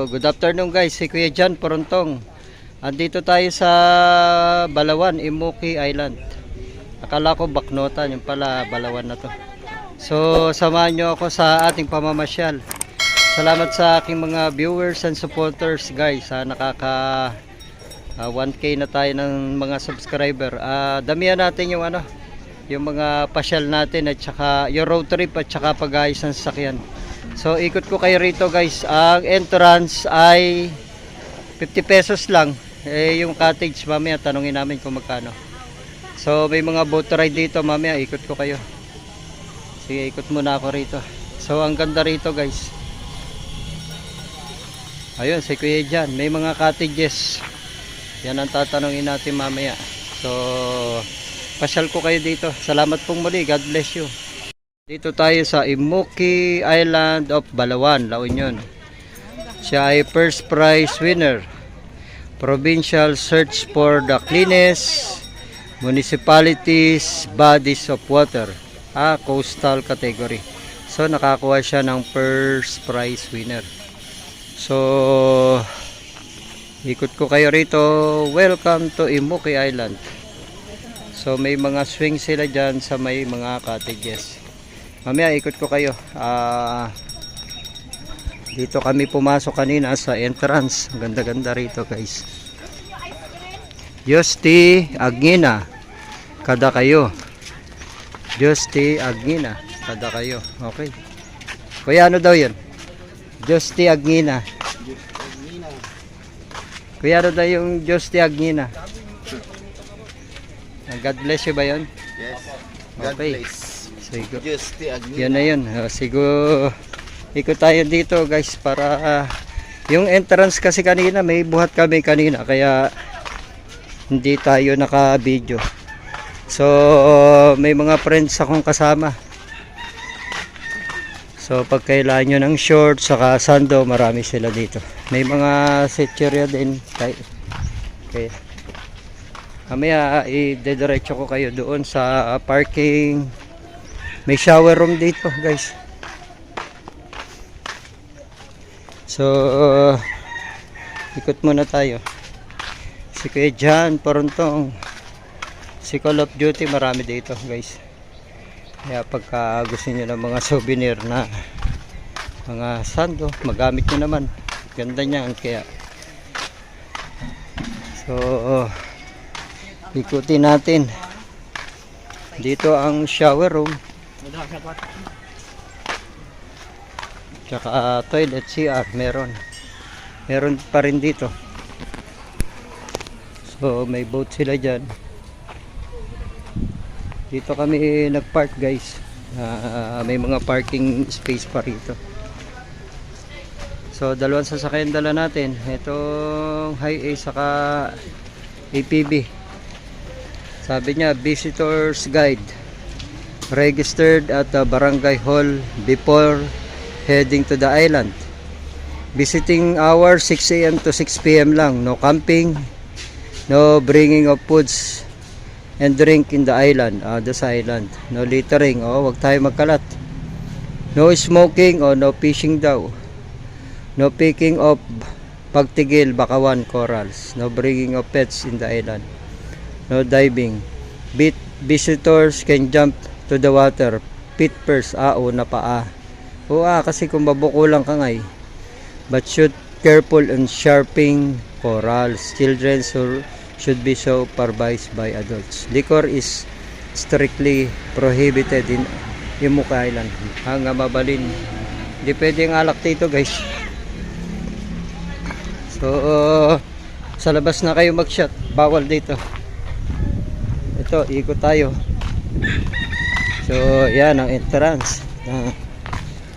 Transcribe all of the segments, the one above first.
Good afternoon guys, si Kuya John Porontong. Andito tayo sa Balawan, Imuki Island. Akala ko Baknotan, yung pala Balawan na to. So samahan nyo ako sa ating pamamasyal. Salamat sa aking mga viewers and supporters guys. Nakaka 1K na tayo ng mga subscriber. Damihan natin yung yung mga pasyal natin at saka yung road trip at saka pag-ayos ng sasakyan. So ikot ko kayo rito guys. Ang entrance ay 50 pesos lang. Yung cottage mamaya tanungin namin kung magkano. So may mga boat ride dito mamaya, ikot ko kayo. Sige, ikot muna ako rito. So ang ganda rito guys. Ayun, si Kuya Jan, may mga cottages. Yan ang tatanungin natin mamaya. So pasyal ko kayo dito. Salamat pong muli, God bless you. Dito tayo sa Imuki Island of Balawan, La Union. Siya ay first prize winner. Provincial search for the cleanest municipalities bodies of water. Coastal category. So nakakuha siya ng first prize winner. So ikot ko kayo rito. Welcome to Imuki Island. So may mga swing sila dyan sa may mga cottages. Mamaya ikot ko kayo. Dito kami pumasok kanina sa entrance. Ang ganda-ganda rito guys. Yosti Agina, kada kayo. Yosti Agina, kada kayo. Okay. Kuya, ano daw yun? Yosti Agina. Kuya, ano daw yung Yosti Agina? God bless you ba yun? Yes. God okay. bless. Sigo. Yosti Agina. Yan na yun. Siguro ikot tayo dito guys para yung entrance kasi kanina may buhat kami kanina kaya hindi tayo naka-video. So may mga friends akong kasama. So pag kailangan nyo ng short saka sando, marami sila dito. May mga setcherya din. Okay. Mamaya i-dediretso ko kayo doon sa parking. May shower room dito guys. So ikot muna tayo. Si Kuya John Porontong, si Call of Duty, marami dito guys. Kaya pagka gusto nyo ng mga souvenir na mga sando, magamit nyo naman. Ganda niyan kaya. So ikutin natin. Dito ang shower room. Tsaka toilet CR meron pa rin dito. So may boat sila dyan. Dito kami nagpark guys. May mga parking space pa rito. So dalawang sasakyan dala natin. Itong High A saka APB. Sabi niya visitors guide, registered at the barangay hall before heading to the island. Visiting hour 6 AM to 6 PM lang. No camping, no bringing of foods and drink in the island. This island. No littering. Wag tayo magkalat. No smoking o no fishing daw. No picking of pagtigil, bakawan, corals. No bringing of pets in the island. No diving. Visitors can jump to the water. Feet first. Una paa. Kasi kung mabukulang ka ngay. But should careful on sharping corals. Children should be supervised by adults. Liquor is strictly prohibited in Imuki Island. Hanggang mabalin. Hindi pwedeng alak dito guys. So sa labas na kayo mag-shot. Bawal dito. Ito, ikot tayo. So yan ang entrance.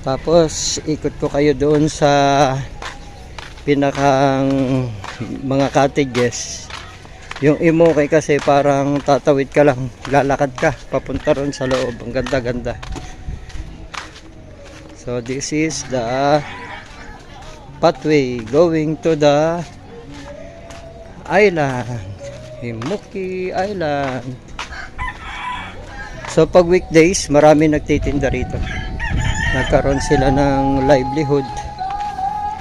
Tapos ikot ko kayo doon sa pinakang mga cottages. Yung Imuki kasi parang tatawid ka lang, lalakad ka papunta ron sa loob. Ang ganda-ganda. So this is the pathway going to the island, Imuki Island. So pag weekdays, marami nagtitinda rito. nagkaroon sila ng livelihood,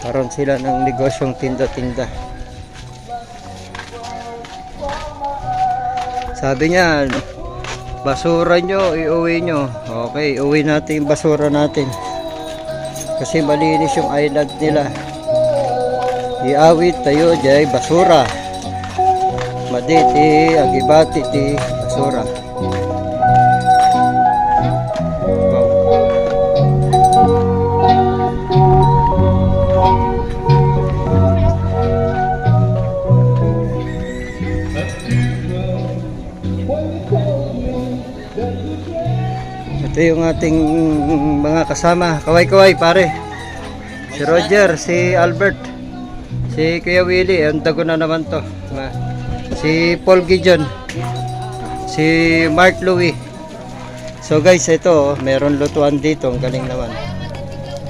karoon sila ng negosyong tinda-tinda. Sabi niya, basura nyo, iuwi nyo. Okay, iuwi natin yung basura natin. Kasi malinis yung island nila. Iawit tayo jay basura. Maditi, agibati ti basura. Ito yung ating mga kasama. Kaway-kaway pare. Si Roger, si Albert, si Kuya Willie. Ang dago na naman to. Si Paul Gideon, si Mark Louie. So guys, ito meron lutuan dito. Ang galing naman.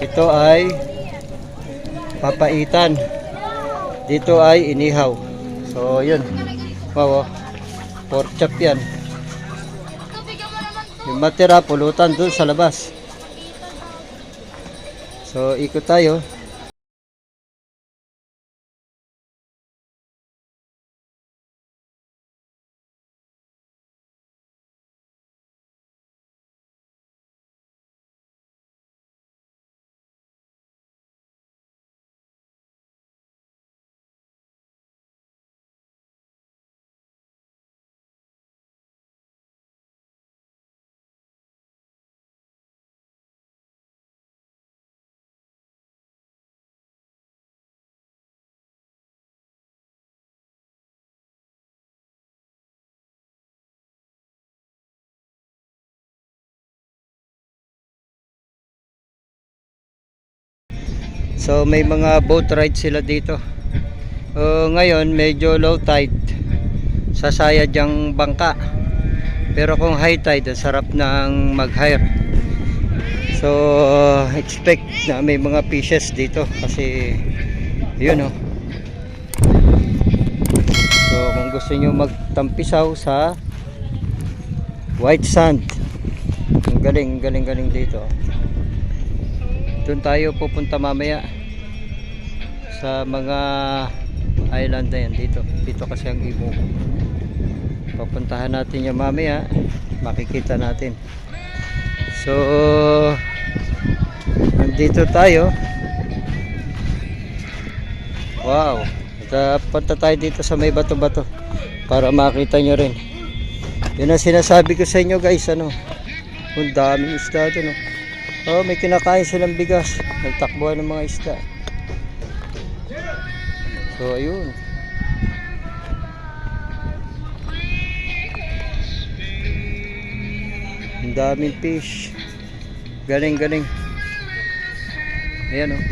Ito ay papaitan. Dito ay inihaw. So yun. Wow, pork chop yan. Yung matira, pulutan dun sa labas. So, ikot tayo. So may mga boat ride sila dito. Ngayon medyo low tide, sasayad yung bangka. Pero kung high tide, sarap ng mag-hire. So expect na may mga fishes dito kasi yun oh. So kung gusto nyo magtampisaw sa white sand, ang galing dito. Doon tayo pupunta mamaya sa mga island na yan dito. Dito kasi ang Ibo. Papuntahan natin yung mamaya, makikita natin. So nandito tayo. Wow, punta tayo dito sa may bato-bato para makita nyo rin. Yun ang sinasabi ko sa inyo guys, ano, ang daming isda doon, no? Oh, may kinakain silang bigas. Nagtakbuhan ng mga isda. So, ayun. Ang daming fish. Galing. Ayan, oh.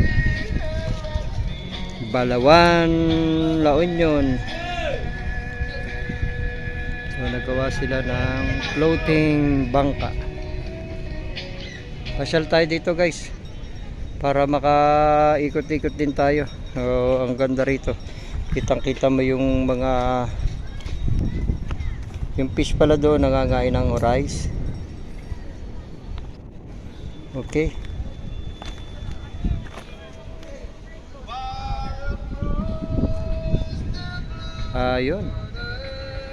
Balawan, La Union. So, nagawa sila ng floating bangka. Pasyal tayo dito guys para makaikot-ikot din tayo. Ang ganda rito, kitang-kita mo yung mga yung fish pala doon, nangangain ng rice. Okay, ayun,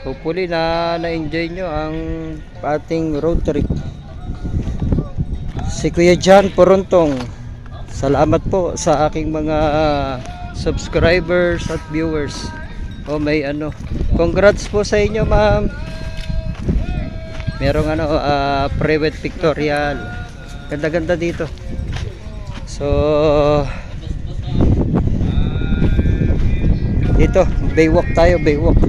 hopefully na-enjoy nyo ang ating road trip. Si Kuya John Porontong, salamat po sa aking mga subscribers at viewers. May ano, congrats po sa inyo ma'am. Merong ano, private pictorial. Ganda dito. So dito, baywalk tayo, baywalk.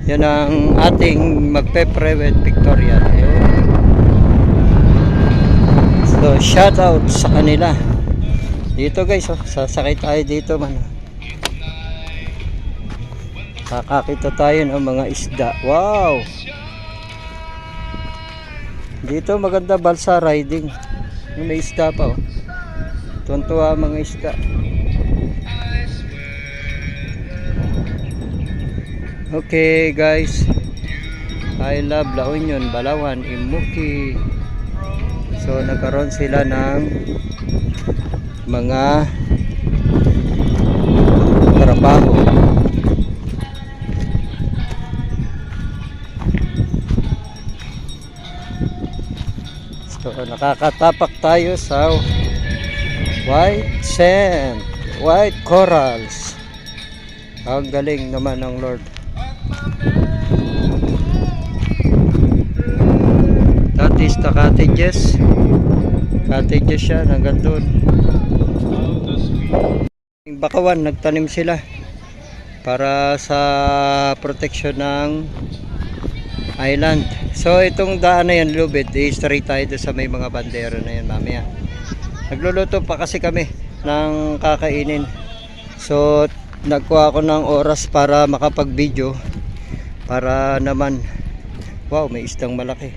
Yan ang ating magpe-private pictorial. Ayun. So shout out sa kanila. Dito guys, oh, sasakay tayo dito man. Kakakita tayo ng mga isda. Wow! Dito maganda balsa riding. May isda pa, oh. Tuntua mga isda. Okay guys, I Love La Union, Balawan, Imuki. So nagkaroon sila ng mga trabaho. So nakakatapak tayo sa white sand, white corals. Ang galing naman ng Lord. That is the cottages. Cottages siya hanggang doon. Yung bakawan, nagtanim sila para sa protection ng island. So itong daan na yan, lubid, straight tayo doon sa may mga bandera na yan mamaya. Nagluluto pa kasi kami ng kakainin. So nagkuha ako ng oras para makapag-video para naman, wow, may isdang malaki.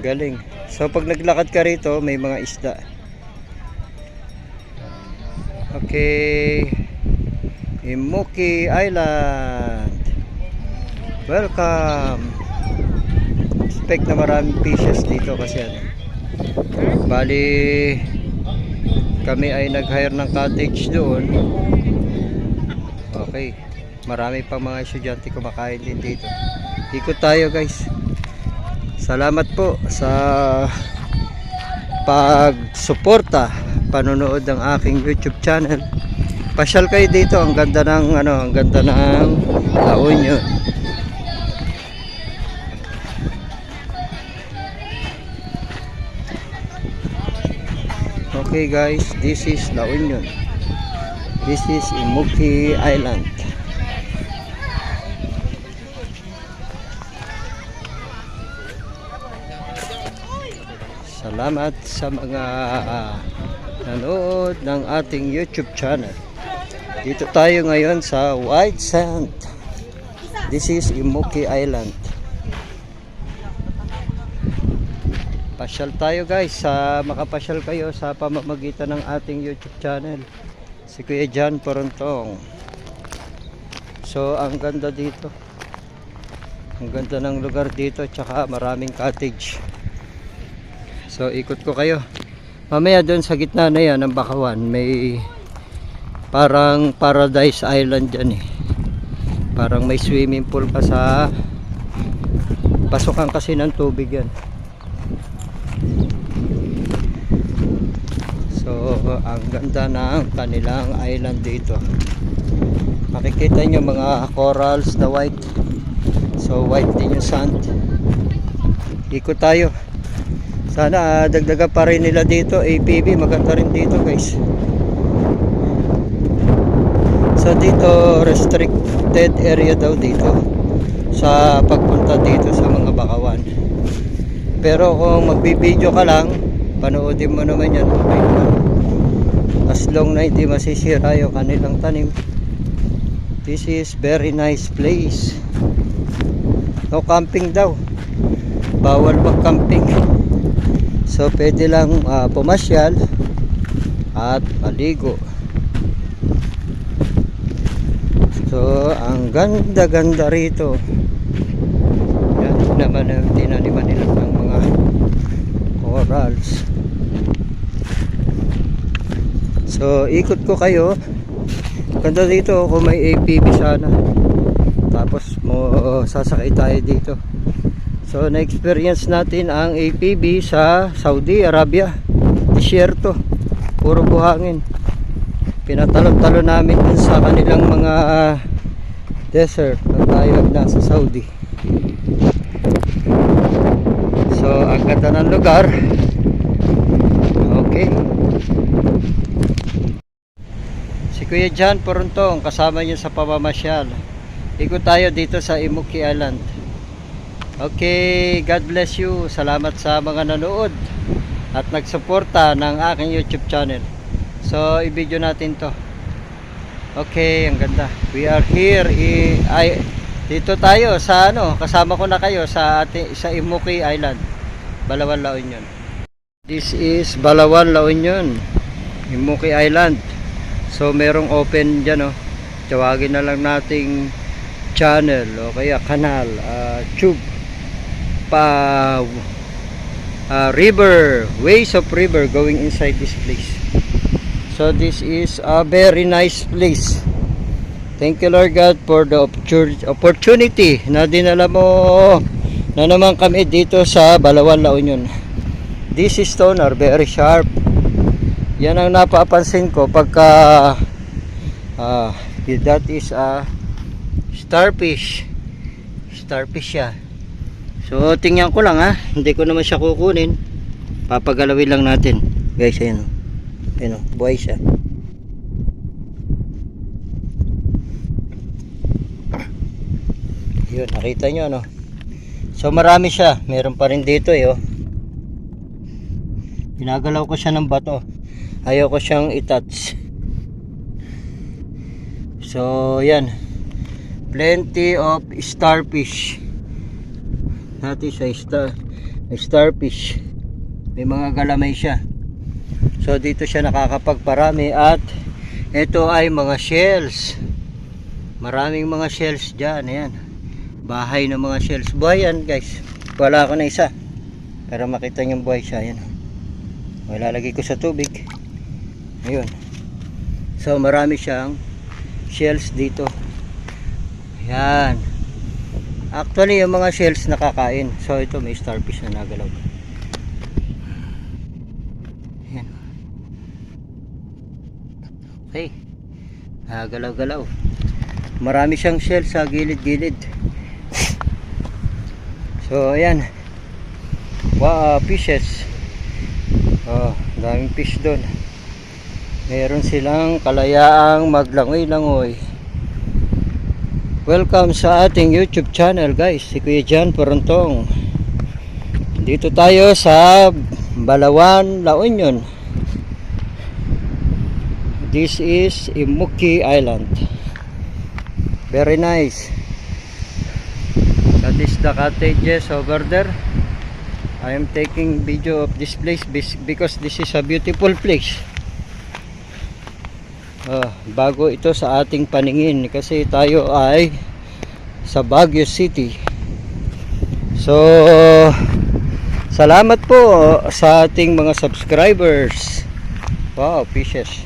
Galing. So pag naglakad ka rito, may mga isda. Okay. Imuki Island. Welcome. Expect na maraming fishes dito kasi ano. Bali kami ay nag-hire ng cottage doon. Okay. Marami pang mga estudyante kumakain din dito. Ikot tayo, guys. Salamat po sa pagsuporta, panonood ng aking YouTube channel. Pasyal kayo dito, ang ganda ng ang ganda ng La Union. Okay guys, this is La Union. This is Imuki Island. Salamat sa mga nanood ng ating YouTube channel. Dito tayo ngayon sa White Sand. This is Imuki Island. Pasyal tayo guys, makapasyal kayo sa pamamagitan ng ating YouTube channel. Si Kuya John Porontong. So ang ganda dito. Ang ganda ng lugar dito, tsaka maraming cottage. So ikot ko kayo. Mamaya doon sa gitna na yan ng bakawan, may parang paradise island dyan eh. Parang may swimming pool pa sa pasukan kasi ng tubig yan. So ang ganda ng kanilang island dito. Makikita nyo mga corals na white. So white din yung sand. Ikot tayo. Sana dagdagan pa rin nila dito. APB maganda rin dito guys. So dito restricted area daw dito sa pagpunta dito sa mga bakawan. Pero kung magbibideo ka lang, panoodin mo naman yan, okay naman. As long na hindi masisira yung kanilang tanim. This is very nice place. No camping daw. Bawal mag-camping. So pwede lang pumasyal at maligo. So ang ganda-ganda rito. Yan naman ang tinaniman nila ng mga corals. So ikot ko kayo. Ganda dito kung may APB sana. Tapos sasakay tayo dito. So na-experience natin ang APB sa Saudi Arabia. Disyerto, puro buhangin. Pinatalon-talon namin dun sa kanilang mga desert na tayo nasa Saudi. So ang ganda ng lugar. Okay. Si Kuya John Porontong kasama niyo sa pamamasyal. Ikot tayo dito sa Imuki Island. Okay, God bless you. Salamat sa mga nanood at nagsuporta ng aking YouTube channel. So, i-video natin to. Okay, ang ganda. We are here. Dito tayo sa kasama ko na kayo sa Imuki Island, Balawan, La Union. This is Balawan, La Union, Imuki Island. So, merong open dyan, Tawagin na lang nating channel o kaya kanal, tube, river, ways of river going inside this place. So this is a very nice place. Thank you Lord God for the opportunity na dinala mo na naman kami dito sa Balawan, La Union. These stone are very sharp. Yan ang napapansin ko pagka that is a starfish siya. So tingnan ko lang hindi ko naman siya kukunin, papagalawin lang natin guys. Ayun buhay siya. Yun, nakita nyo so marami siya, meron pa rin dito pinagalaw ko siya ng bato, ayaw ko siyang i-touch. So yan, plenty of starfish. That is a starfish. May mga galamay siya. So dito siya nakakapagparami. At ito ay mga shells. Maraming mga shells dyan. Ayan, bahay ng mga shells. Buhay yan guys. Wala ako na isa para makita nyo buhay siya. Ayan, malalagay ko sa tubig. Ayun. So marami siyang shells dito. Yan. Actually yung mga shells nakakain. So ito may starfish na nagalaw. Yan. Okay, nagalaw-galaw. Marami siyang shells sa gilid-gilid. So ayan. Wow, fishes. Daming fish doon. Meron silang kalayaang maglangoy-langoy. Welcome sa ating YouTube channel guys, si Kuya Jan Porontong. Dito tayo sa Balawan, La Union. This is Imuki Island. Very nice. That is the cottages over there. I am taking video of this place because this is a beautiful place. Bago ito sa ating paningin kasi tayo ay sa Baguio City. So salamat po sa ating mga subscribers. Wow, fishes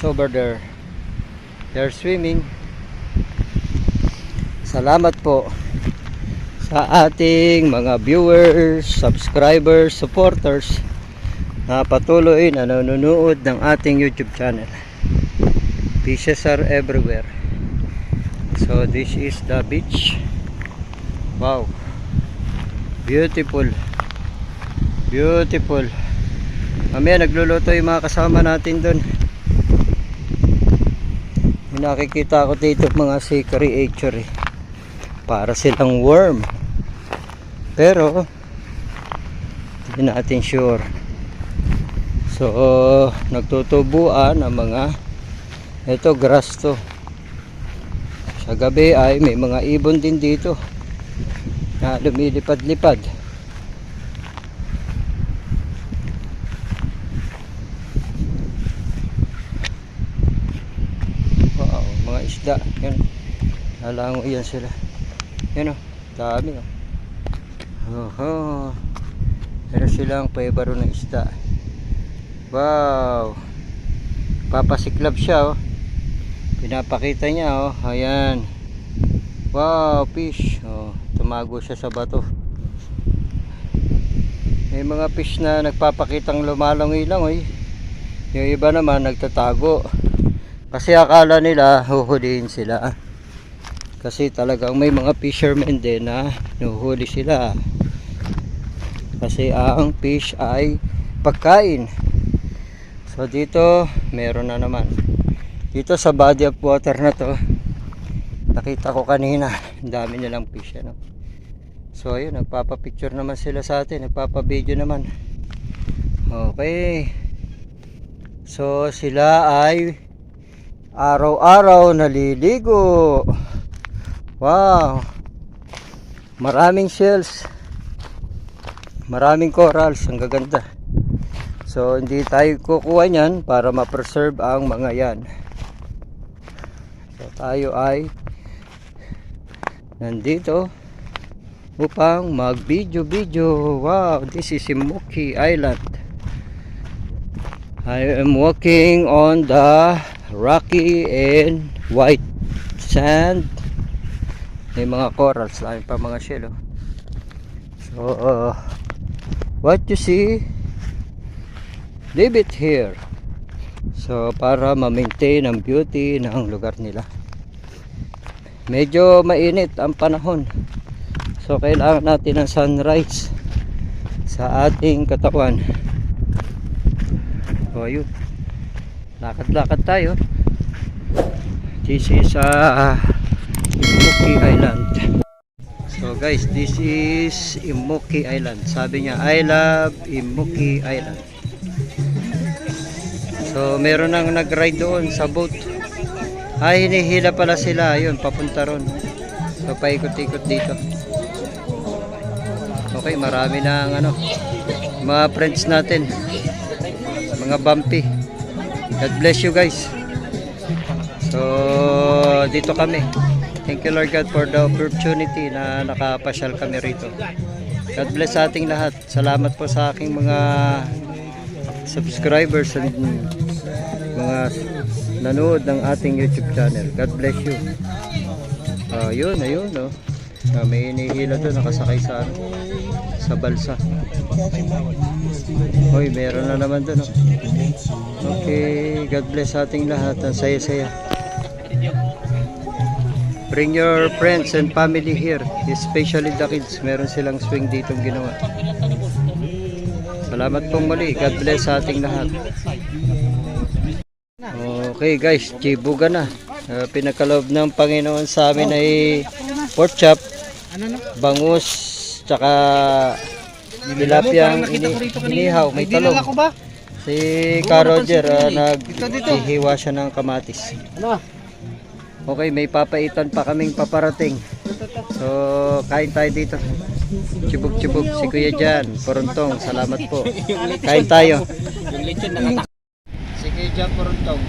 over there, they're swimming. Salamat po sa ating mga viewers, subscribers, supporters na patuloy na nanonood ng ating YouTube channel. Fishes are everywhere. So this is the beach. Wow, beautiful. Mamaya nagluluto yung mga kasama natin doon. Nakikita ko dito mga sea creature para silang worm, pero hindi natin sure. So nagtutubuan ang mga grass to. Sa gabi ay may mga ibon din dito na lumilipad-lipad. Wow, mga isda yan, lalango yan sila. Yan dami meron silang paibaro ng isda. Wow, papasiklab siya pinapakita niya ayan. Wow, fish. Tumago siya sa bato. May mga fish na nagpapakitang lumalangoy-langoy. Yung iba naman nagtatago kasi akala nila huhulihin sila. Kasi talagang may mga fishermen din na nuhuli sila kasi ang fish ay pagkain. So dito meron na naman dito sa body of water na to. Nakita ko kanina ang dami nilang fish So ayun, nagpapapicture naman sila sa atin, nagpapabideo naman. Okay, so sila ay araw-araw naliligo. Wow, maraming shells, maraming corals, ang gaganda. So hindi tayo kukuha niyan para ma-preserve ang mga yan. So tayo ay nandito upang mag video. Wow, this is Immoki Island. I am walking on the rocky and white sand. May mga corals, lami pa mga shell, oh. So what you see, leave it here. So para ma-maintain ang beauty ng lugar nila. Medyo mainit ang panahon, so kailangan natin ng sunrise sa ating katawan. So ayun, lakad-lakad tayo. This is Immoki Island. So guys, this is Immoki Island. Sabi niya, I love Immoki Island. So meron nang nag-ride doon sa boat. Ay, hinihila pala sila. Ayun, papunta ron. So paikot-ikot dito. Okay, marami na ang mga friends natin, mga bumpy. God bless you guys. So dito kami. Thank you Lord God for the opportunity na nakapasyal kami rito. God bless sa ating lahat. Salamat po sa aking mga subscribers and mga nanood ng ating YouTube channel. God bless you. Ayun, oh. May inihila doon, nakasakay sa balsa. Hoy, meron na naman doon, oh. Okay, God bless sa ating lahat. Ang saya-saya. Bring your friends and family here, especially the kids. Meron silang swing ditong ginawa. Salamat pong muli. God bless sa ating lahat. Okay guys, chibuga na. Pinagkaloob ng Panginoon sa amin ay pork chop, bangus, tsaka tilapiyang inihaw, may talong. Si Ka Roger, naghihiwa siya ng kamatis. Okay, may papaitan pa kaming paparating. So, kain tayo dito. Chibog-chibog si Kuya Jan, Porontong, salamat po. Kain tayo. Si Kuya Jan Porontong,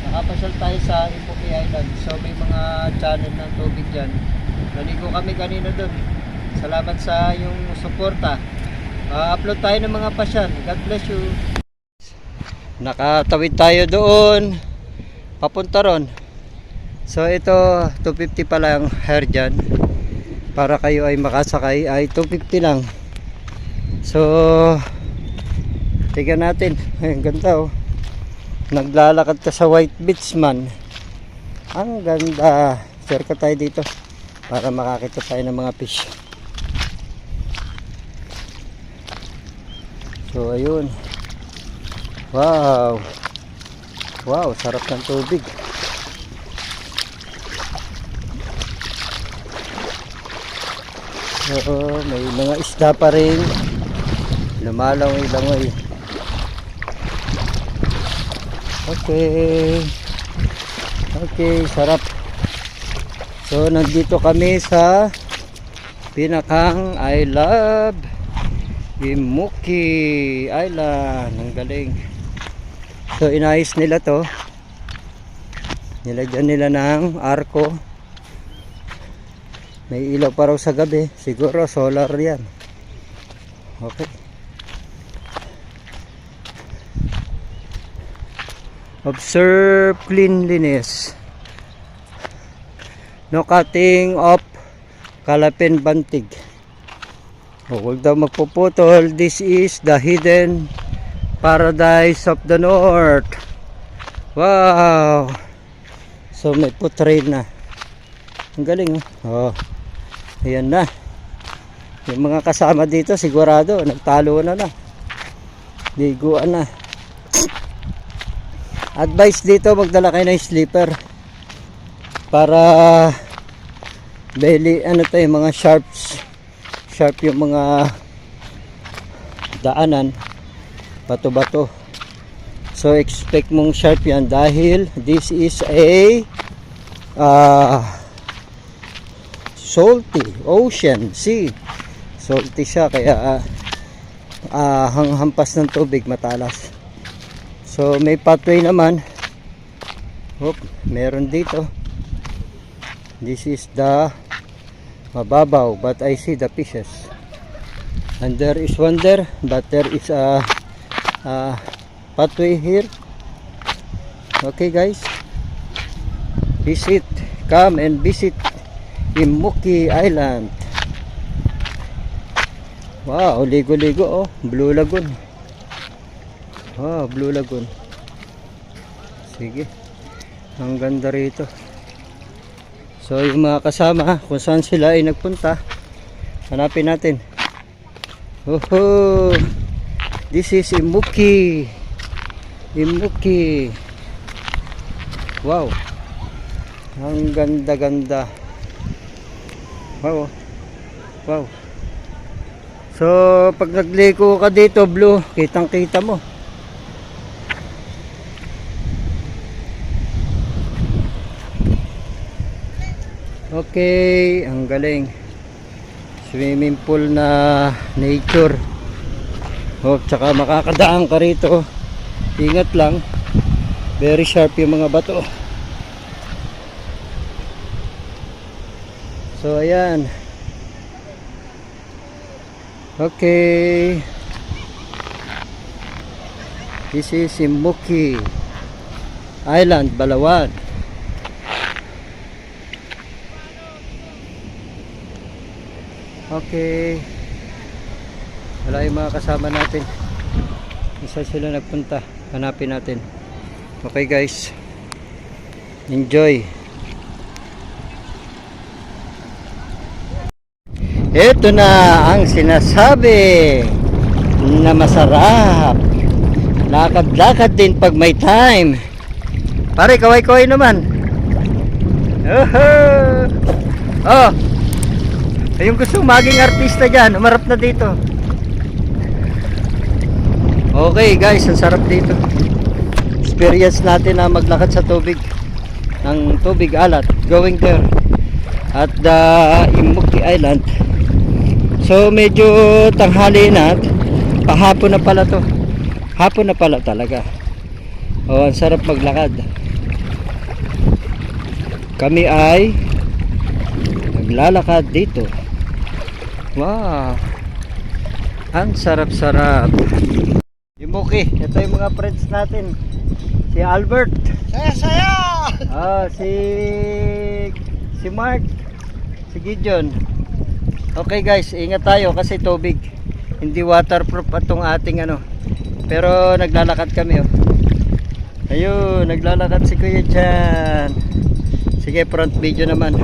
nakapasyal tayo sa Immoki Island. So, may mga channel ng tubig dyan. Naligo kami kanina doon. Salamat sa yung suporta. Upload tayo ng mga pasyal. God bless you. Nakatawid tayo doon, papunta ron. So ito 250 pa lang hire dyan. Para kayo ay makasakay ay 250 lang. So tingnan natin. Ay, ganda, oh. Naglalakad ka sa White Beach man. Ang ganda. Share ka tayo dito para makakita tayo ng mga fish. So ayun. Wow. Wow, sarap ng tubig. So, may mga isda pa rin. Lumalangoy-langoy. Okay. Okay, sarap. So, nandito kami sa pinakang I love Immoki Island. Ang galing. So, inayos nila to. Nilagyan nila ng arko. May ilaw pa raw sa gabi. Siguro solar yan. Okay. Observe cleanliness. No cutting of kalapin bantig. Huwag daw magpuputol. This is the hidden paradise of the north. Wow. So may putrail na. Ang galing, oh. Ayan na. Yung mga kasama dito sigurado nagtalo na. Liguan na. Advice dito, magdala kayo ng sleeper para belly yung mga sharp yung mga daanan, bato-bato. So expect mong sharp yan dahil this is a salty ocean, sea. Salty siya kaya hampas ng tubig, matalas. So may pathway naman. Meron dito. This is the mababaw, but I see the fishes. And there is one there, but there is a pathway here. Okay guys, come and visit Imuki Island. Wow, ligo-ligo oh, Blue Lagoon. Wow, Blue Lagoon. Sige, ang ganda rito. So yung mga kasama, kung saan sila ay nagpunta, hanapin natin. Oh, this is Imuki. Imuki. Wow, ang ganda-ganda. Wow, wow. So pag nagliko ka dito, Blue, kitang-kita mo. Okay, ang galing. Swimming pool na nature. Oh, tsaka makakadaan ka rito. Ingat lang. Very sharp yung mga bato. So, ayan. Okay. This is Imuki Island, Balawan. Okay. Wala yung mga kasama natin. Isa sila nagpunta. Hanapin natin. Okay guys. Enjoy. Ito na ang sinasabi na masarap. Lakad-lakad din pag may time. Pare, kaway-kaway naman. Oh. Yung gusto maging artista dyan, umarap na dito. Okay guys, ang sarap dito. Experience natin na maglakad sa tubig. Ng tubig alat. Going there. At the Imuki Island. So medyo tanghali na. Pahapon na pala to. Hapon na pala talaga. Oh, ang sarap maglakad. Kami ay naglalakad dito. Wow, ang sarap-sarap. Imuki, ito yung mga friends natin. Si Albert. Saya! Si Mark. Si Gideon. Okay guys, ingat tayo kasi tubig. Hindi waterproof itong ating ano. Pero naglalakad kami oh. Ayun, naglalakad si Kuya dyan. Sige, front video naman.